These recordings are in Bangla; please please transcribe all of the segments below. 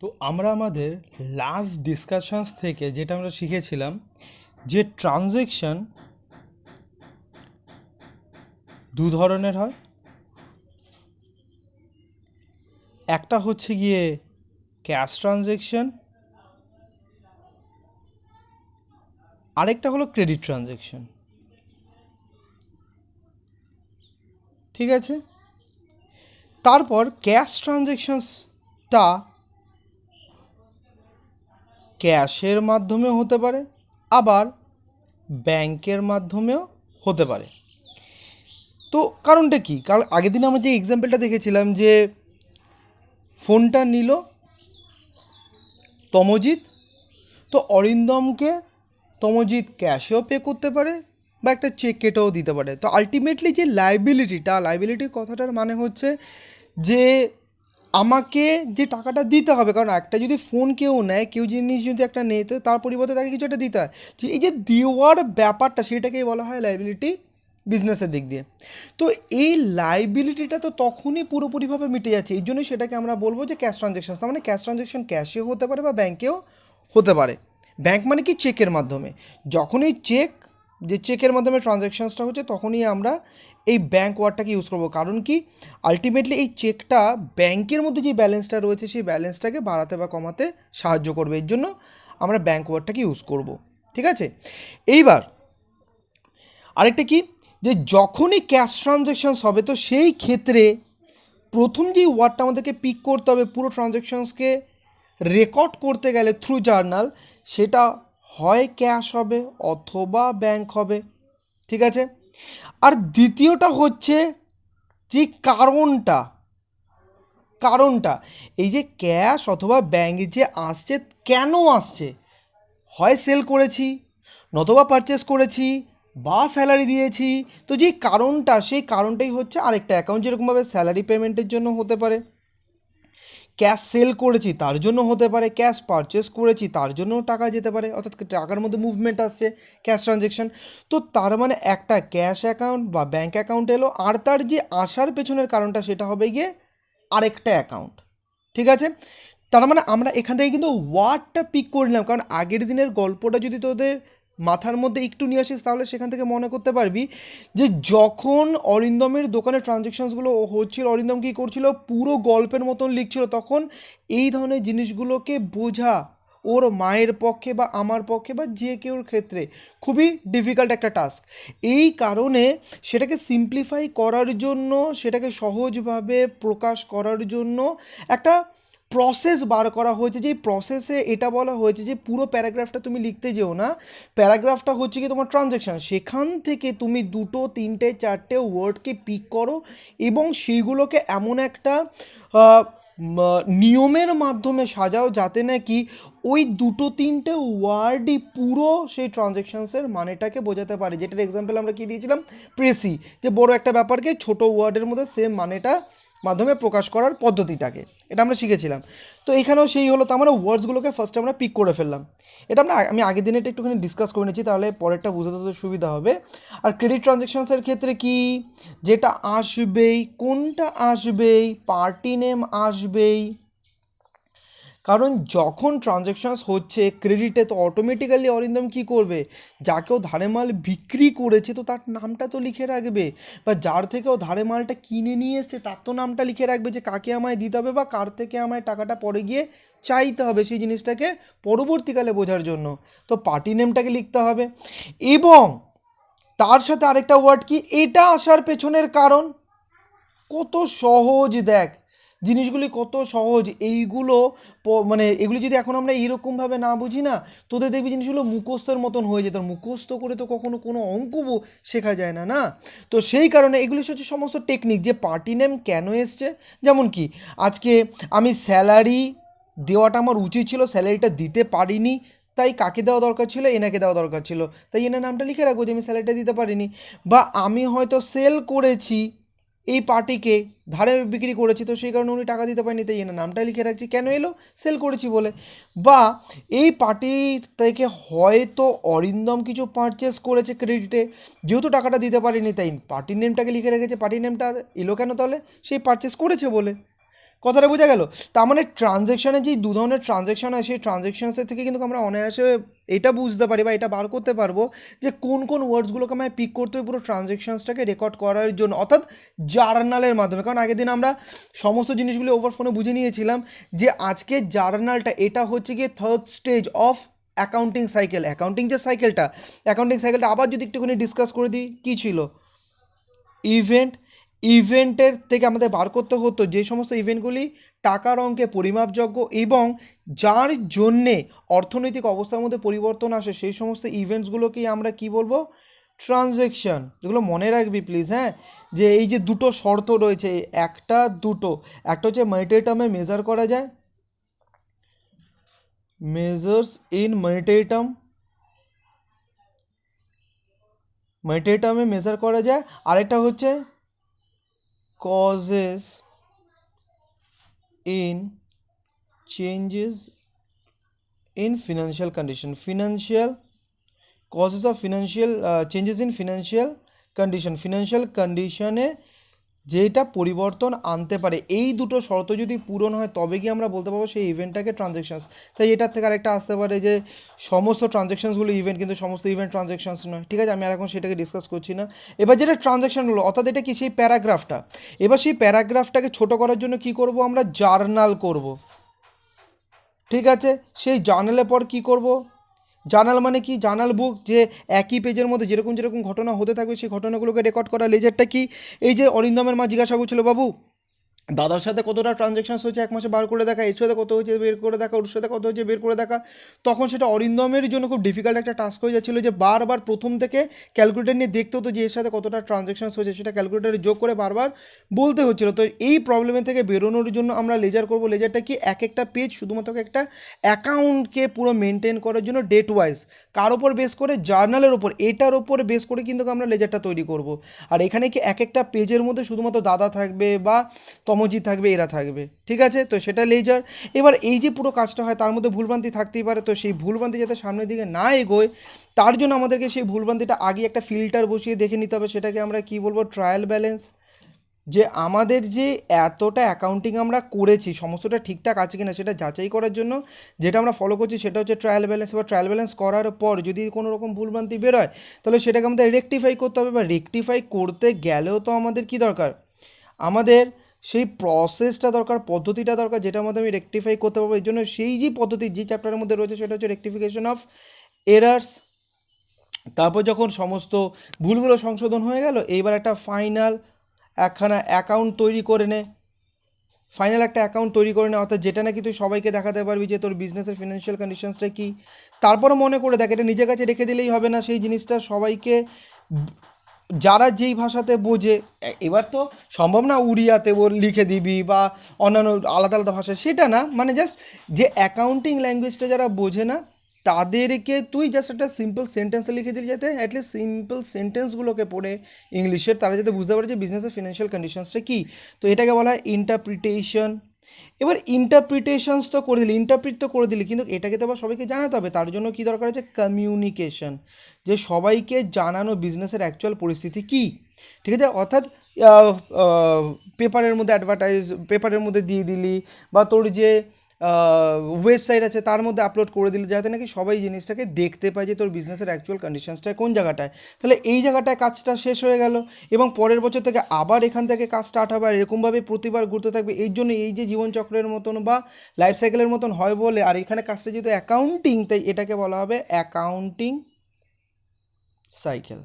তো আমরা আমাদের লাস্ট ডিসকাশনস থেকে যেটা আমরা শিখেছিলাম যে ট্রানজ্যাকশন দু ধরনের হয়। একটা হচ্ছে গিয়ে ক্যাশ ট্রানজ্যাকশন, আরেকটা হলো ক্রেডিট ট্রানজ্যাকশন। ঠিক আছে, তারপর ক্যাশ ট্রানজ্যাকশনসটা ক্যাশের মাধ্যমে হতে পারে, আবার ব্যাংকের মাধ্যমেও হতে পারে। তো কারণটা কি? কারণ আগের দিন আমরা যে এক্সাম্পলটা দেখেছিলাম যে ফোনটা নিল তমজিৎ, তো অরিন্দমকে তমজিৎ ক্যাশেও পে করতে পারে বা একটা চেক কেটেও দিতে পারে। তো আলটিমেটলি যে লাইবিলিটি কথাটার মানে হচ্ছে যে আমাকে যে টাকাটা দিতে হবে, কারণ একটা যদি ফোন কেউ নেয়, কেউ জিনিস যদি একটা নেয়, তো তার পরিবর্তে তাকে কিছু একটা দিতে হয়। তো এই যে দেওয়ার ব্যাপারটা, সেটাকেই বলা হয় লাইবিলিটি বিজনেসের দিক দিয়ে। তো এই লাইবিলিটিটা তো তখনই পুরোপুরিভাবে মিটে যাচ্ছে, এই জন্যই সেটাকে আমরা বলবো যে ক্যাশ ট্রানজ্যাকশন। তার মানে ক্যাশ ট্রানজ্যাকশন ক্যাশেও হতে পারে বা ব্যাংকেও হতে পারে। ব্যাংক মানে কি? চেকের মাধ্যমে। যখনই চেকের মাধ্যমে ট্রানজ্যাকশনসটা হচ্ছে, তখনই আমরা এই ব্যাংক ওয়ার্ডটাকে ইউজ করবো। কারণ কি? আলটিমেটলি এই চেকটা ব্যাংকের মধ্যে যে ব্যালেন্সটা রয়েছে, সেই ব্যালেন্সটাকে বাড়াতে বা কমাতে সাহায্য করবে, এর জন্য আমরা ব্যাংক ওয়ার্ডটাকে ইউজ করব। ঠিক আছে, এইবার আরেকটা কি, যে যখনই ক্যাশ ট্রানজ্যাকশনস হবে, তো সেই ক্ষেত্রে প্রথম যেই ওয়ার্ডটা আমাদেরকে পিক করতে হবে পুরো ট্রানজ্যাকশনসকে রেকর্ড করতে গেলে থ্রু জার্নাল, সেটা হয় ক্যাশ হবে অথবা ব্যাংক হবে। ঠিক আছে, আর দ্বিতীয়টা হচ্ছে যে কারণটা এই যে ক্যাশ অথবা ব্যাংক যে আসছে, কেন আসছে? হয় সেল করেছি, নতবা পারচেস করেছি, বা স্যালারি দিয়েছি। তো যে কারণটা, সেই কারণটাই হচ্ছে আরেকটা অ্যাকাউন্ট। যেরকমভাবে স্যালারি পেমেন্টের জন্য হতে পারে, ক্যাশ সেল করেছি তার জন্য হতে পারে, ক্যাশ পারচেস করেছি তার জন্য টাকা যেতে পারে, অর্থাৎ টাকার মধ্যে মুভমেন্ট আসছে, ক্যাশ ট্রানজ্যাকশন। তো তার মানে একটা ক্যাশ অ্যাকাউন্ট বা ব্যাঙ্ক অ্যাকাউন্ট এলো, আর তার যে আসার পেছনের কারণটা সেটা হবে গিয়ে আরেকটা অ্যাকাউন্ট। ঠিক আছে, তার মানে আমরা এখান থেকে কিন্তু ওয়ার্ডটা পিক করে নিলাম, কারণ আগের দিনের গল্পটা যদি তোদের মাথার মধ্যে একটু নিয়ে আসিস, তাহলে সেখান থেকে মনে করতে পারবি যে যখন অরিন্দমের দোকানে ট্রানজ্যাকশনসগুলো হচ্ছিল, অরিন্দম কী করছিল, পুরো গল্পের মতন লিখছিল। তখন এই ধরনের জিনিসগুলোকে বোঝা ওর মায়ের পক্ষে বা আমার পক্ষে বা যে কেউর ক্ষেত্রে খুবই ডিফিকাল্ট একটা টাস্ক। এই কারণে সেটাকে সিম্পলিফাই করার জন্য, সেটাকে সহজভাবে প্রকাশ করার জন্য একটা প্রসেস বার করা হয়েছে। যে প্রসেসে এটা বলা হয়েছে যে পুরো প্যারাগ্রাফটা তুমি লিখতে যেও না, প্যারাগ্রাফটা হচ্ছে কি তোমার ট্রানজ্যাকশন, সেখান থেকে তুমি দুটো তিনটে চারটে ওয়ার্ডকে পিক করো এবং সেইগুলোকে এমন একটা নিয়মের মাধ্যমে সাজাও যাতে নাকি ওই দুটো তিনটে ওয়ার্ডই পুরো সেই ট্রানজ্যাকশনসের মানেটাকে বোঝাতে পারে। যেটার এক্সাম্পল আমরা কি দিয়েছিলাম? প্রেসি, যে বড় একটা ব্যাপারকে ছোট ওয়ার্ডের মধ্যে সেম মানেটা মাধ্যমে প্রকাশ করার পদ্ধতিটাকে, এটা আমরা শিখেছিলাম। তো এখানেও সেই হলো। তো আমরা ওয়ার্ডসগুলোকে ফার্স্টে আমরা পিক করে ফেললাম। এটা আমি আগের দিনে এটা একটুখানি ডিসকাস করে নিচ্ছি, তাহলে পরেরটা বুঝতে তো সুবিধা হবে। আর ক্রেডিট ট্রানজ্যাকশনসের ক্ষেত্রে কি, যেটা আসবেই, কোনটা আসবেই, পার্টি নেম আসবেই। কারণ যখন ট্রানজ্যাকশনস হচ্ছে ক্রেডিটে, তো অটোমেটিক্যালি অরিন্দম কী করবে, যাকেও ধারে মাল বিক্রি করেছে তো তার নামটা তো লিখে রাখবে, বা যার থেকেও ধারে মালটা কিনে নিয়ে এসছে তার তো নামটা লিখে রাখবে, যে কাকে আমায় দিতে হবে বা কার থেকে আমায় টাকাটা পরে গিয়ে চাইতে হবে, সেই জিনিসটাকে পরবর্তীকালে বোঝার জন্য তো পার্টি নেমটাকে লিখতে হবে। এবং তার সাথে আরেকটা ওয়ার্ড কি, এটা আসার পেছনের কারণ। কত সহজ দেখ, জিনিসগুলি কত সহজ। এইগুলো মানে এগুলি যদি এখন আমরা এইরকমভাবে না বুঝি না, তোদের দেখবি জিনিসগুলো মুখস্থের মতন হয়ে যেত। মুখস্থ করে তো কখনো কোনো অঙ্ক শেখা যায় না, না? তো সেই কারণে এগুলি হচ্ছে সমস্ত টেকনিক, যে পার্টি নেম কেন এসছে। যেমন কি, আজকে আমি স্যালারি দেওয়াটা আমার উচিত ছিল, স্যালারিটা দিতে পারিনি, তাই কাকে দেওয়া দরকার ছিল, এনাকে দেওয়া দরকার ছিল, তাই এনার নামটা লিখে রাখবো যে আমি স্যালারিটা দিতে পারিনি। বা আমি হয়তো সেল করেছি এই পার্টিকে, ধারে বিক্রি করেছি, তো সেই কারণে উনি টাকা দিতে পারেনি, তাই এনার নামটা লিখে রাখছি, কেন এলো, সেল করেছি বলে। বা এই পার্টি থেকে হয়তো অরিন্দম কিছু পারচেস করেছে ক্রেডিটে, যেহেতু টাকাটা দিতে পারেনি তাই পার্টির নেমটাকে লিখে রেখেছে, পার্টির নেমটা এলো কেন, তাহলে সেই পারচেস করেছে বলে। কথাটা বোঝা গেল? তার মানে ট্রানজ্যাকশানে যেই দু ধরনের ট্রানজ্যাকশান হয় সেই ট্রানজ্যাকশানসের থেকে কিন্তু আমরা অনায়াসে এটা বুঝতে পারি বা এটা বার করতে পারবো যে কোন কোন ওয়ার্ডসগুলোকে আমায় পিক করতে হবে পুরো ট্রানজ্যাকশানসটাকে রেকর্ড করার জন্য, অর্থাৎ জার্নালের মাধ্যমে। কারণ আগের দিন আমরা সমস্ত জিনিসগুলো ওভার ফোনে বুঝে নিয়েছিলাম যে আজকে জার্নালটা এটা হচ্ছে গিয়ে third stage of accounting cycle. Accounting সাইকেলটা আবার যদি একটুখানি ডিসকাস করে দিই, কী ছিল? ইভেন্টের থেকে আমাদের বার করতে হতো যে সমস্ত ইভেন্টগুলি টাকার অঙ্কে পরিমাপযোগ্য এবং যার জন্যে অর্থনৈতিক অবস্থার মধ্যে পরিবর্তন আসে সেই সমস্ত ইভেন্টসগুলোকেই আমরা কি বলবো? ট্রানজ্যাকশন। এগুলো মনে রাখবি প্লিজ, হ্যাঁ, যে এই যে দুটো শর্ত রয়েছে, একটা হচ্ছে মনিটারি টার্মে মেজার করা যায়, মেজার্স ইন মনিটারি টার্মে মেজার করা যায়, আরেকটা হচ্ছে causes in changes in financial condition, causes of financial changes in financial condition-এ যেটা পরিবর্তন আনতে পারে। এই দুটো শর্ত যদি পূরণ হয় তবে কি আমরা বলতে পারবো সেই ইভেন্টটাকে ট্রানজ্যাকশনস। তাই এটার থেকে আরেকটা আসতে পারে যে সমস্ত ট্রানজ্যাকশনসগুলো ইভেন্ট, কিন্তু সমস্ত ইভেন্ট ট্রানজ্যাকশনস নয়। ঠিক আছে, আমি আর এখন সেটাকে ডিসকাস করছি না। এবার যেটা ট্রানজ্যাকশন হলো, অর্থাৎ এটা কি? সেই প্যারাগ্রাফটা। এবার সেই প্যারাগ্রাফটাকে ছোট করার জন্য কি করব? আমরা জার্নাল করব। ঠিক আছে, সেই জার্নালের পর কি করব? জার্নাল মানে কি? জার্নাল বুক, যে একই পেজের মধ্যে যেরকম যেরকম ঘটনা হতে থাকবে সেই ঘটনাগুলোকে রেকর্ড করা। লেজারটা কি? এই যে অরিন্দমের মা জিজ্ঞাসা করছিল, বাবু দাদার সাথে কতটা ট্রানজ্যাকশনস হয়েছে এক মাসে বার করে দেখা, এর সাথে কত হয়েছে বের করে দেখা, ওর সাথে কত হয়েছে বের করে দেখা। তখন সেটা অরিন্দমের জন্য খুব ডিফিকাল্ট একটা টাস্ক হয়ে যাচ্ছিলো যে বারবার প্রথম থেকে ক্যালকুলেটার নিয়ে দেখতে হতো যে এর সাথে কতটা ট্রানজ্যাকশনস হয়েছে, সেটা ক্যালকুলেটারে যোগ করে বারবার বলতে হচ্ছিলো। তো এই প্রবলেমের থেকে বেরোনোর জন্য আমরা লেজার করব। লেজারটা কি? এক একটা পেজ শুধুমাত্র একটা অ্যাকাউন্টকে পুরো মেনটেন করার জন্য ডেট ওয়াইজ, কার ওপর বেস করে? জার্নালের ওপর। এটার ওপর বেস করে কিন্তু আমরা লেজারটা তৈরি করব। আর এখানে কি এক একটা পেজের মধ্যে শুধুমাত্র দাদা থাকবে বা তমজিৎ থাকবে, এরা থাকবে। ঠিক আছে, তো সেটা লেজার। এবার এই যে পুরো কাজটা হয় তার মধ্যে ভুলভ্রান্তি থাকতেই পারে, তো সেই ভুলভ্রান্তি যাতে সামনের দিকে না এগোয় তার জন্য আমাদেরকে সেই ভুলভ্রান্তিটা আগে একটা ফিল্টার বসিয়ে দেখে নিতে হবে। সেটাকে আমরা কি বলবো? Trial balance. যে আমাদের যে এতটা অ্যাকাউন্টিং আমরা করেছি সমস্তটা ঠিকঠাক আছে কিনা সেটা যাচাই করার জন্য যেটা আমরা ফলো করছি সেটা হচ্ছে ট্রায়াল ব্যালেন্স। এবার ট্রায়াল ব্যালেন্স করার পর যদি কোনো রকম ভুলভ্রান্তি বেরোয় তাহলে সেটাকে আমাদের রেকটিফাই করতে হবে। বা রেকটিফাই করতে গেলেও তো আমাদের কি দরকার? আমাদের সেই প্রসেসটা দরকার, পদ্ধতিটা দরকার, যেটার মধ্যে আমি রেকটিফাই করতে পারবো। এই জন্য সেই যে পদ্ধতি যে চ্যাপ্টারের মধ্যে রয়েছে সেটা হচ্ছে রেকটিফিকেশন অফ এরার্স। তারপর যখন সমস্ত ভুলগুলো সংশোধন হয়ে গেল, এইবার একটা একখানা অ্যাকাউন্ট তৈরি করে নে। একটা অ্যাকাউন্ট তৈরি করে নে, অর্থাৎ যেটা নাকি তুই সবাইকে দেখাতে পারবি যে তোর বিজনেসের ফিনান্সিয়াল কন্ডিশনসটা কী। তারপরে মনে করে দেখ, এটা নিজের কাছে রেখে দিলেই হবে না, সেই জিনিসটা সবাইকে যারা যেই ভাষাতে বোঝে, এবার তো সম্ভব না উড়িয়াতে ওর লিখে দিবি বা অন্যান্য আলাদা আলাদা ভাষা, সেটা না, মানে জাস্ট যে অ্যাকাউন্টিং ল্যাঙ্গুয়েজটা যারা বোঝে না তাদেরকে তুই জাস্ট একটা সিম্পল সেন্টেন্সে লিখে দিলি, যাতে অ্যাটলিস্ট সিম্পল সেন্টেন্সগুলোকে পড়ে ইংলিশের তারা যাতে বুঝতে পারে যে বিজনেসের ফিনান্সিয়াল কন্ডিশনসটা কী। তো এটাকে বলা হয় ইন্টারপ্রিটেশন। এবার ইন্টারপ্রিটেশনস তো করে দিলি, ইন্টারপ্রিট তো করে দিলি, কিন্তু এটাকে তো আবার সবাইকে জানাতে হবে। তার জন্য কী দরকার আছে? কমিউনিকেশন, যে সবাইকে জানানো বিজনেসের অ্যাকচুয়াল পরিস্থিতি কী। ঠিক আছে, অর্থাৎ পেপারের মধ্যে দিয়ে দিলি বা তোর যে ওয়েবসাইট আছে তার মধ্যে আপলোড করে দিলি, যাতে নাকি সবাই জিনিসটাকে দেখতে পায় যে তোর বিজনেসের অ্যাকচুয়াল কন্ডিশনসটা কোন জায়গাটায়। তাহলে এই জায়গাটায় কাজটা শেষ হয়ে গেল এবং পরের বছর থেকে আবার এখান থেকে কাজ স্টার্ট হবে, আর এরকমভাবে প্রতিবার ঘুরতে থাকবে। এই জন্য এই যে জীবনচক্রের মতন বা লাইফ সাইকেলের মতন হয় বলে, আর এখানে কাজটা যেহেতু অ্যাকাউন্টিং তাই এটাকে বলা হবে অ্যাকাউন্টিং সাইকেল।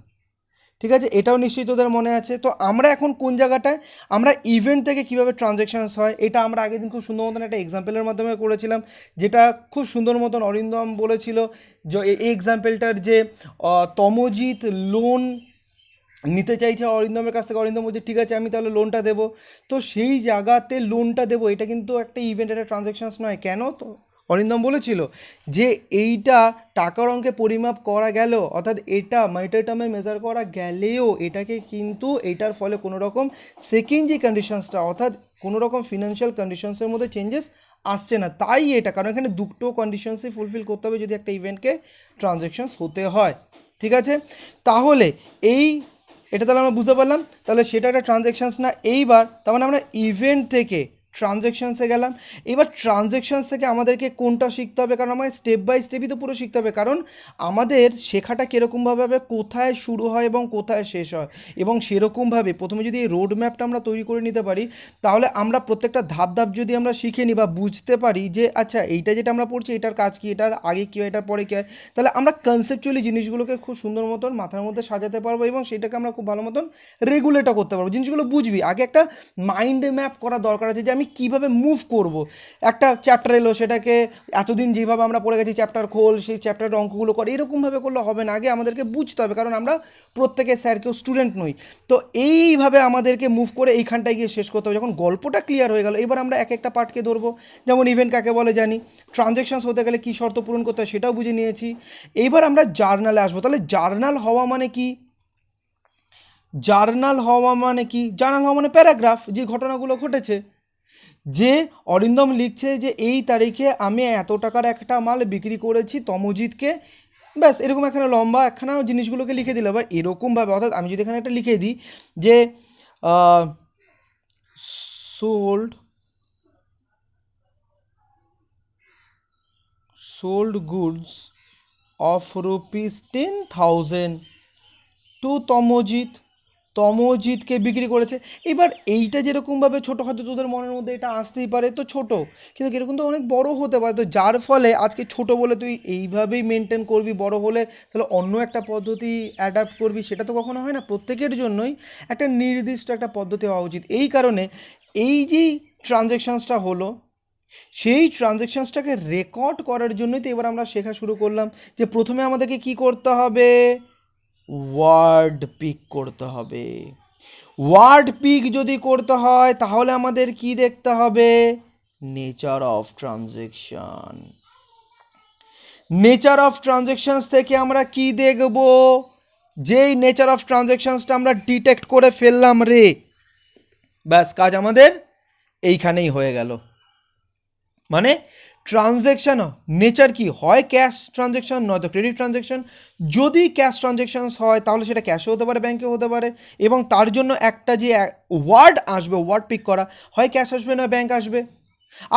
ঠিক আছে, এটাও নিশ্চয়ই তোদের মনে আছে। তো আমরা এখন কোন জায়গাটায়? আমরা ইভেন্ট থেকে কীভাবে ট্রানজ্যাকশানস হয় এটা আমরা আগের দিন খুব সুন্দর মতন একটা এক্সাম্পলের মাধ্যমে করেছিলাম, যেটা খুব সুন্দর মতন অরিন্দম বলেছিল। যে এই এক্সাম্পলটার যে তমজিৎ লোন নিতে চাইছে অরিন্দমের কাছ থেকে, অরিন্দম বলছে ঠিক আছে আমি তাহলে লোনটা দেবো। তো সেই জায়গাতে লোনটা দেবো, এটা কিন্তু একটা ইভেন্ট, একটা ট্রানজ্যাকশানস নয়। কেন? তো অরিন্দম বলেছিল যে এইটা টাকার অঙ্কে পরিমাপ করা গেল, অর্থাৎ এটা মনিটারি টার্মে মেজার করা গেলেও এটাকে কিন্তু এটার ফলে কোনো রকম সেকেন্ড যে কন্ডিশনসটা, অর্থাৎ কোনো রকম ফিনান্সিয়াল কন্ডিশনসের মধ্যে চেঞ্জেস আসছে না। তাই এটা, কারণ এখানে দুটো কন্ডিশনসই ফুলফিল করতে হবে যদি একটা ইভেন্টকে ট্রানজ্যাকশনস হতে হয়। ঠিক আছে, তাহলে এটা তাহলে আমরা বুঝতে পারলাম, তাহলে সেটা একটা ট্রানজ্যাকশনস না। এইবার তার মানে আমরা ইভেন্ট থেকে ট্রানজ্যাকশানসে গেলাম। এবার ট্রানজ্যাকশানস থেকে আমাদেরকে কোনটা শিখতে হবে, কারণ আমায় স্টেপ বাই স্টেপই তো পুরো শিখতে হবে, কারণ আমাদের শেখাটা কীরকমভাবে হবে, কোথায় শুরু হয় এবং কোথায় শেষ হয়, এবং সেরকমভাবে প্রথমে যদি এই রোড ম্যাপটা আমরা তৈরি করে নিতে পারি, তাহলে আমরা প্রত্যেকটা ধাপ ধাপ যদি আমরা শিখে নিই বা বুঝতে পারি যে আচ্ছা এইটা যেটা আমরা পড়ছি এটার কাজ কী, এটার আগে কী হয়, এটার পরে কী হয়, তাহলে আমরা কনসেপচুয়ালি জিনিসগুলোকে খুব সুন্দর মতন মাথার মধ্যে সাজাতে পারবো এবং সেটাকে আমরা খুব ভালো মতন রেগুলেটও করতে পারবো। জিনিসগুলো বুঝবি, আগে একটা মাইন্ড ম্যাপ করা দরকার আছে যে আমি কীভাবে মুভ করব। একটা চ্যাপ্টার এলো, সেটাকে এতদিন যেভাবে আমরা পড়ে গেছি চ্যাপ্টার খোল, সেই চ্যাপ্টারের অঙ্কগুলো করে, এরকমভাবে করলে হবে না, আগে আমাদেরকে বুঝতে হবে, কারণ আমরা প্রত্যেকে স্যার কেউ স্টুডেন্ট নই। তো এইভাবে আমাদেরকে মুভ করে এইখানটায় গিয়ে শেষ করতে হবে। যখন গল্পটা ক্লিয়ার হয়ে গেল, এবার আমরা এক একটা পার্টকে ধরবো, যেমন ইভেন্ট কাকে বলে জানি, ট্রানজ্যাকশানস হতে গেলে কী শর্ত পূরণ করতে হয় সেটাও বুঝে নিয়েছি। এইবার আমরা জার্নালে আসবো। তাহলে জার্নাল হওয়া মানে কি? জার্নাল হওয়া মানে কি? জার্নাল হওয়া মানে প্যারাগ্রাফ, যে ঘটনাগুলো ঘটেছে, যে অরিন্দম লিখছে যে এই তারিখে আমি এত টাকার একটা মাল বিক্রি করেছি তমজিৎকে, ব্যাস এরকম এখানে লম্বা একখানা জিনিসগুলোকে লিখে দিল। এবার এরকমভাবে, অর্থাৎ আমি যদি এখানে একটা লিখে দিই যে সোল্ড গুডস অফ ₹10,000 টু তমজিৎকে বিক্রি করেছে। এবার এইটা যেরকমভাবে ছোটো, হয়তো তোদের মনের মধ্যে এটা আসতেই পারে তো ছোট, কিন্তু এরকম তো অনেক বড় হতে পারে। তো যার ফলে আজকে ছোট বলে তুই এইভাবেই মেনটেন করবি, বড় হলে তাহলে অন্য একটা পদ্ধতি অ্যাডাপ্ট করবি, সেটা তো কখনো হয় না। প্রত্যেকের জন্যই একটা নির্দিষ্ট একটা পদ্ধতি হওয়া উচিত। এই কারণে এই যে ট্রানজ্যাকশানসটা হলো, সেই ট্রানজ্যাকশানসটাকে রেকর্ড করার জন্যই তো এবার আমরা শেখা শুরু করলাম যে প্রথমে আমাদেরকে কি করতে হবে, ওয়ার্ড পিক করতে হবে। ওয়ার্ড পিক যদি করতে হয় তাহলে আমাদের কি দেখতে হবে, nature of transaction. Nature of transactions থেকে আমরা কি দেখব, যেই নেচার অফ ট্রানজ্যাকশনসটা আমরা ডিটেক্ট করে ফেললাম রে, ব্যাস কাজ আমাদের এইখানেই হয়ে গেল। মানে ট্রানজ্যাকশন নেচার কি হয়, ক্যাশ ট্রানজ্যাকশন নয়তো ক্রেডিট ট্রানজ্যাকশন। যদি ক্যাশ ট্রানজ্যাকশনস হয় তাহলে সেটা ক্যাশও হতে পারে, ব্যাঙ্কেও হতে পারে, এবং তার জন্য একটা যে ওয়ার্ড আসবে, ওয়ার্ড পিক করা, হয় ক্যাশ আসবে না ব্যাঙ্ক আসবে।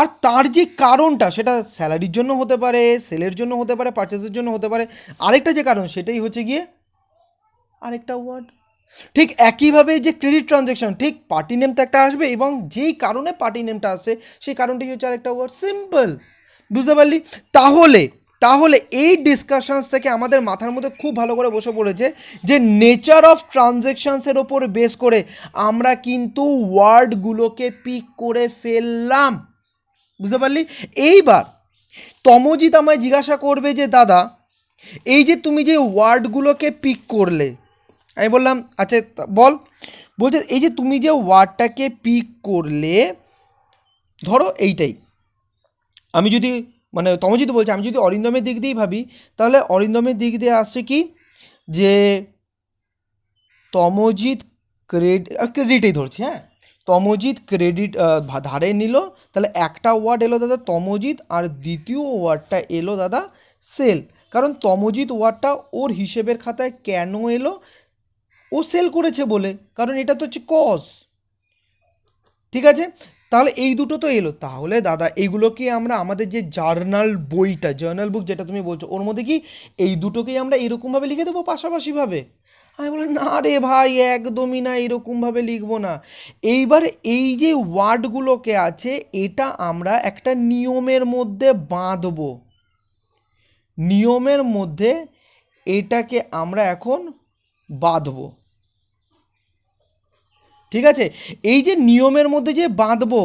আর তার যে কারণটা, সেটা স্যালারির জন্য হতে পারে, সেলের জন্য হতে পারে, পারচেসের জন্য হতে পারে, আরেকটা যে কারণ সেটাই হচ্ছে গিয়ে আরেকটা ওয়ার্ড। ঠিক একইভাবে যে ক্রেডিট ট্রানজ্যাকশন, ঠিক পার্টি নেম তো একটা আসবে, এবং যেই কারণে পার্টি নেমটা আসছে সেই কারণটি হচ্ছে আরেকটা ওয়ার্ড। সিম্পল, বুঝতে পারলি? তাহলে তাহলে এই ডিসকাশনস থেকে আমাদের মাথার মধ্যে খুব ভালো করে বসে পড়েছে যে নেচার অফ ট্রানজ্যাকশনসের ওপর বেস করে আমরা কিন্তু ওয়ার্ডগুলোকে পিক করে ফেললাম, বুঝতে পারলি? এইবার তমজিৎ আমায় জিজ্ঞাসা করবে যে দাদা, এই যে তুমি যে ওয়ার্ডগুলোকে পিক করলে, আমি বললাম আচ্ছা বল। বলছে এই যে তুমি যে ওয়ার্ডটাকে পিক করলে, ধরো এইটাই, আমি যদি মানে তমজিৎ বলছে, আমি যদি অরিন্দমের দিক দিয়েই ভাবি, তাহলে অরিন্দমের দিক দিয়ে আসছে কি, যে তমজিৎ ক্রেডিটেই ধরছি, হ্যাঁ, তমজিৎ ক্রেডিট ধারে নিল, তাহলে একটা ওয়ার্ড এলো দাদা তমজিৎ, আর দ্বিতীয় ওয়ার্ডটা এলো দাদা সেল। কারণ তমজিৎ ওয়ার্ডটা ওর হিসেবের খাতায় কেন এলো, ও সেল করেছে বলে, কারণ এটা তো হচ্ছে কজ। ঠিক আছে, তাহলে এই দুটো তো এলো। তাহলে দাদা এইগুলোকে আমরা আমাদের যে জার্নাল বইটা, জার্নাল বুক যেটা তুমি বলছো, ওর মধ্যে কি এই দুটোকেই আমরা এরকমভাবে লিখে দেবো পাশাপাশিভাবে? আমি বললাম না রে ভাই, একদমই না, এরকমভাবে লিখবো না। এইবার এই যে ওয়ার্ডগুলোকে আছে, এটা আমরা একটা নিয়মের মধ্যে বাঁধবো, নিয়মের মধ্যে এটাকে আমরা এখন বাঁধবো। ঠিক আছে, এই যে নিয়মের মধ্যে যে বাঁধবো,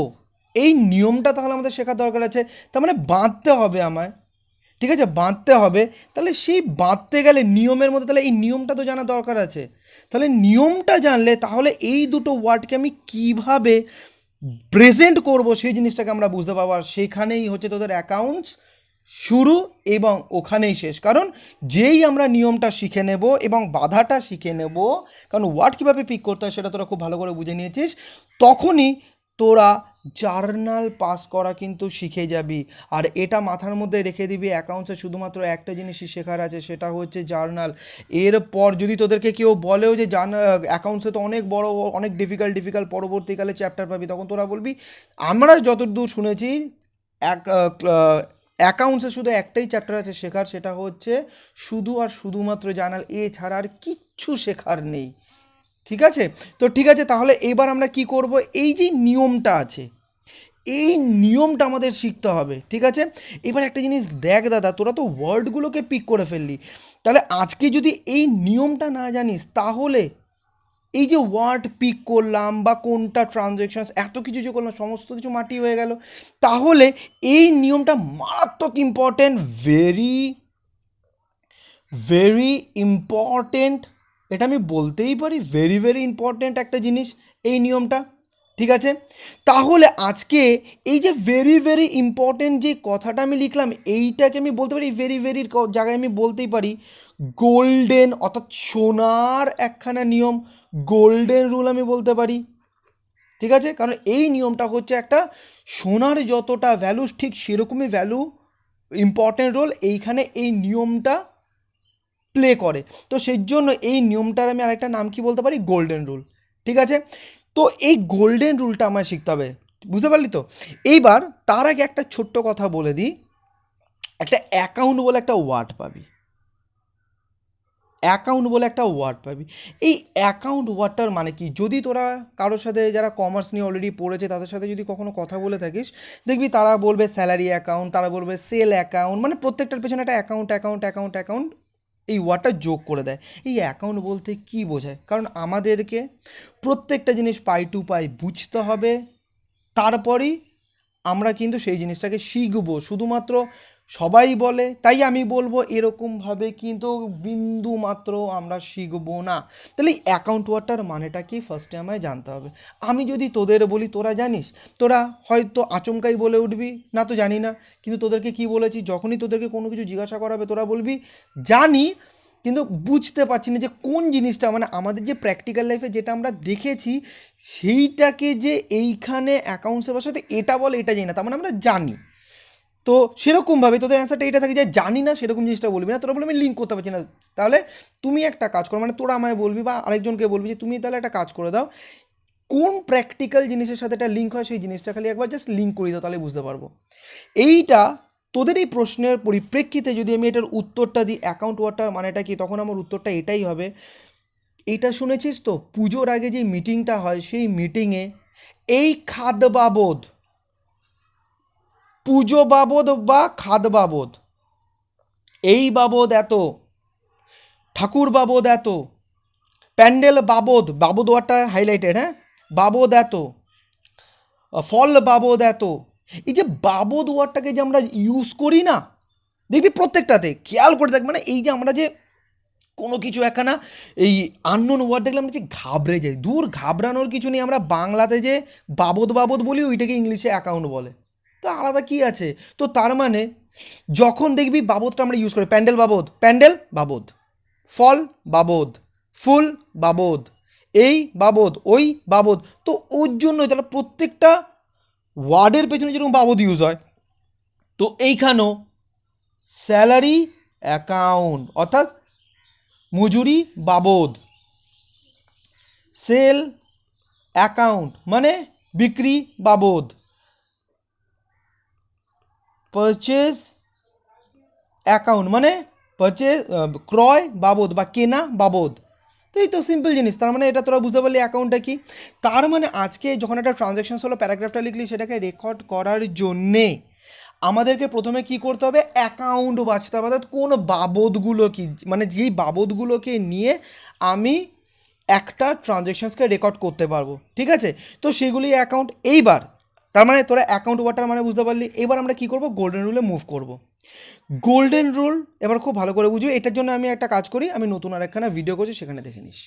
এই নিয়মটা তাহলে আমাদের শেখার দরকার আছে। তার মানে বাঁধতে হবে আমায়, ঠিক আছে, বাঁধতে হবে। তাহলে সেই বাঁধতে গেলে নিয়মের মধ্যে, তাহলে এই নিয়মটা তো জানা দরকার আছে। তাহলে নিয়মটা জানলে তাহলে এই দুটো ওয়ার্ডকে আমি কিভাবে প্রেজেন্ট করব সেই জিনিসটাকে আমরা বুঝতে পারবো। আর সেখানেই হচ্ছে তোদের অ্যাকাউন্টস শুরু এবং ওখানেই শেষ। কারণ যেই আমরা নিয়মটা শিখে নেব এবং বাধাটা শিখে নেব, কারণ ওয়ার্ড কীভাবে পিক করতে হয় সেটা তোরা খুব ভালো করে বুঝে নিয়েছিস, তখনই তোরা জার্নাল পাস করা কিন্তু শিখে যাবি। আর এটা মাথার মধ্যে রেখে দিবি, অ্যাকাউন্টসে শুধুমাত্র একটা জিনিসই শেখার আছে, সেটা হচ্ছে জার্নাল। এরপর যদি তোদেরকে কেউ বলেও যে অ্যাকাউন্টসে তো অনেক বড় অনেক ডিফিকাল্ট পরবর্তীকালে চ্যাপ্টার পাবি, তখন তোরা বলবি আমরা যতদূর শুনেছি এক অ্যাকাউন্টসে শুধু একটাই চ্যাপ্টার আছে শেখার, সেটা হচ্ছে শুধু আর শুধুমাত্র জার্নাল, এছাড়া আর কিচ্ছু শেখার নেই। ঠিক আছে? তো ঠিক আছে, তাহলে এবার আমরা কি করব, এই যে নিয়মটা আছে এই নিয়মটা আমাদের শিখতে হবে। ঠিক আছে, এবার একটা জিনিস দেখ দাদা, তোরা তো ওয়ার্ডগুলোকে পিক করে ফেললি, তাহলে আজকে যদি এই নিয়মটা না জানিস, তাহলে এই যে ওয়ার্ড পিক করলাম বা কোনটা ট্রানজ্যাকশনস এত কিছু যে করলাম, সমস্ত কিছু মাটি হয়ে গেল। তাহলে এই নিয়মটা মারাত্মক ইম্পর্টেন্ট, ভেরি ভেরি ইম্পর্টেন্ট, এটা আমি বলতেই পারি, ভেরি ইম্পর্টেন্ট একটা জিনিস এই নিয়মটা। ঠিক আছে, তাহলে আজকে এই যে ভেরি ইম্পর্টেন্ট যে কথাটা আমি লিখলাম, এইটাকে আমি বলতে পারি ভেরির জায়গায় আমি বলতেই পারি গোল্ডেন, অর্থাৎ সোনার একখানা নিয়ম, গোল্ডেন রুল আমি বলতে পারি। ঠিক আছে, কারণ এই নিয়মটা হচ্ছে একটা সোনার যতটা ভ্যালু, ঠিক সেরকমই ভ্যালু ইম্পর্টেন্ট রোল এইখানে এই নিয়মটা প্লে করে। তো সেই জন্য এই নিয়মটার আমি আরেকটা নাম কি বলতে পারি, গোল্ডেন রুল। ঠিক আছে, তো এই গোল্ডেন রুলটা আমায় শিখতে হবে, বুঝতে পারলি তো? এইবার তার আগে একটা ছোট্ট কথা বলে দিই, একটা অ্যাকাউন্ট বলে একটা ওয়ার্ড পাবি, অ্যাকাউন্ট বলে একটা ওয়ার্ড পাবি। এই অ্যাকাউন্ট ওয়ার্ডটার মানে কি, যদি তোরা কারোর সাথে যারা কমার্স নিয়ে অলরেডি পড়েছে তাদের সাথে যদি কখনো কথা বলে থাকিস, দেখবি তারা বলবে স্যালারি অ্যাকাউন্ট, তারা বলবে সেল অ্যাকাউন্ট, মানে প্রত্যেকটার পেছনে একটা অ্যাকাউন্ট এই ওয়ার্ডটা যোগ করে দেয়। এই অ্যাকাউন্ট বলতে কি বোঝায়, কারণ আমাদেরকে প্রত্যেকটা জিনিস পাই টু পাই বুঝতে হবে, তারপরেই আমরা কিন্তু সেই জিনিসটাকে শিখবো। শুধুমাত্র সবাই বলে তাই আমি বলবো এরকমভাবে কিন্তু বিন্দু মাত্র আমরা শিখবো না। তাহলে এই অ্যাকাউন্ট ওয়ার্ডটার মানেটা কি ফার্স্টে আমায় জানতে হবে। আমি যদি তোদের বলি তোরা জানিস, তোরা হয়তো আচমকাই বলে উঠবি না তো জানি না, কিন্তু তোদেরকে কি বলেছি, যখনই তোদেরকে কোনো কিছু জিজ্ঞাসা করা হবে তোরা বলবি জানি, কিন্তু বুঝতে পারছি না যে কোন জিনিসটা, মানে আমাদের যে প্র্যাকটিক্যাল লাইফে যেটা আমরা দেখেছি সেইটাকে যে এইখানে অ্যাকাউন্টসের ভাষাতে এটা বলে এটা জানি না, তার মানে আমরা জানি। তো সেরকমভাবে তোদের অ্যান্সারটা এটা থাকে যে জানি না, সেরকম জিনিসটা বলবি না, তোরা বলবি আমি লিঙ্ক করতে পারছি না। তাহলে তুমি একটা কাজ করো, মানে তোরা আমায় বলবি বা আরেকজনকে বলবি যে তুমি তাহলে একটা কাজ করে দাও, কোন প্র্যাকটিক্যাল জিনিসের সাথে একটা লিঙ্ক হয় সেই জিনিসটা খালি একবার জাস্ট লিঙ্ক করে দাও, তাহলে বুঝতে পারবো। এইটা তোদের এই প্রশ্নের পরিপ্রেক্ষিতে যদি আমি এটার উত্তরটা দিই অ্যাকাউন্ট ওয়ার্ডটার মানেটা কি, তখন আমার উত্তরটা এটাই হবে। এইটা শুনেছিস তো, পুজোর আগে যে মিটিংটা হয় সেই মিটিংয়ে এই খাদ বাবদ, পুজো বাবদ বা খাদ বাবদ, এই বাবদ এত, ঠাকুর বাবদ এত, প্যান্ডেল বাবদ, বাবদ ওয়ার্ডটা হাইলাইটেড, হ্যাঁ, বাবদ এত, ফল বাবদ এত, এই যে বাবদ ওয়ার্ডটাকে যে আমরা ইউজ করি না, দেখবি প্রত্যেকটাতে খেয়াল করে দেখ, মানে এই যে আমরা যে কোনো কিছু একখানা এই আননোন ওয়ার্ড দেখলে আমরা যে ঘাবড়ে যাই, দূর ঘাবড়ানোর কিছু নেই, আমরা বাংলাতে যে বাবদ বলি ওইটাকে ইংলিশে অ্যাকাউন্ট বলে, তো আলাদা কি আছে। তো তার মানে যখন দেখবি বাবদটা আমরা ইউজ করি, প্যান্ডেল বাবদ, ফল বাবদ, ফুল বাবদ, এই বাবদ ওই বাবদ, তো ওর জন্যই তাহলে প্রত্যেকটা ওয়ার্ডের পেছনে যেরকম বাবদ ইউজ হয়, তো এইখানেও স্যালারি অ্যাকাউন্ট অর্থাৎ মজুরি বাবদ, সেল অ্যাকাউন্ট মানে বিক্রি বাবদ, পারচেজ অ্যাকাউন্ট মানে পারচেজ ক্রয় বাবদ বা কেনা বাবদ। তো এই তো সিম্পল জিনিস, তার মানে এটা তোরা বুঝতে পারলি অ্যাকাউন্টটা কি। তার মানে আজকে যখন একটা ট্রানজ্যাকশন হলো, প্যারাগ্রাফটা লিখলি, সেটাকে রেকর্ড করার জন্যে আমাদেরকে প্রথমে কি করতে হবে, অ্যাকাউন্ট বাছতে হবে, অর্থাৎ কোন বাবদগুলো কি, মানে যেই বাবদগুলোকে নিয়ে আমি একটা ট্রানজ্যাকশনসকে রেকর্ড করতে পারবো। ঠিক আছে, তো সেগুলি অ্যাকাউন্ট। এইবার তার মানে তোরা অ্যাকাউন্ট ওয়াটার মানে বুঝতে পারলি। এবার আমরা কি করব, গোল্ডেন রুলে মুভ করব। গোল্ডেন রুল এবার খুব ভালো করে বুঝবে, এটার জন্য আমি একটা কাজ করি, আমি নতুন আরেকখানা ভিডিও করছি, সেখানে দেখে নিস।